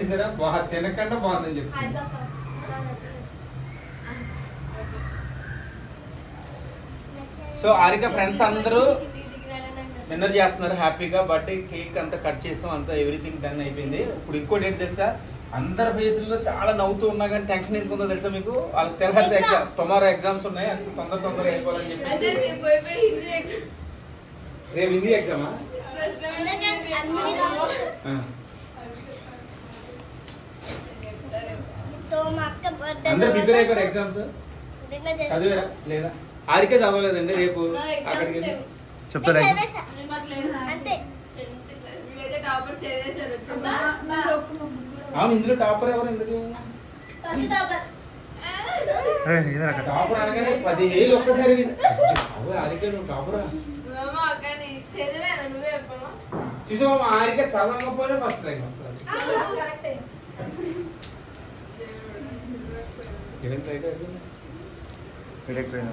చూసారా బాగా తినకుండా బాగుందని చెప్పి. సో హారిక ఫ్రెండ్స్ అందరూ డిన్నర్ చేస్తున్నారు హ్యాపీగా. బట్ కేక్ అంతా కట్ చేసాం, అంతా ఎవ్రీథింగ్ డన్ అయిపోయింది. ఇప్పుడు ఇంకోటి ఏంటి తెలుసా, అందరి ఫేసుల్లో చాలా నవ్వుతూ ఉన్నా కానీ టెన్షన్ ఎందుకుందో తెలుసా మీకు? వాళ్ళకి తెలియదు ఎగ్జామ్ టుమారో ఎగ్జామ్స్ ఉన్నాయి, అందుకు తొందరగా వెళ్ళిపోవాలని చెప్పేసి. రేపు హిందీ ఎగ్జామా? అందరు ప్రిపేర్ అయిపోయారు ఎగ్జామ్స్? చదివారా లేదా? హారిక చదవలేదండి, రేపు అక్కడికి చెప్తారా? అవును, ఇందులో టాపర్ ఎవరు? ఎందుకు టాపర్ అనగానే 10,000 ఒక్కసారి. హారిక నువ్వు టాపరా? చూసావా హారిక చదవకపోతే ఫస్ట్ ర్యాంక్ వస్తుంది. సెలెక్ట్ అయినా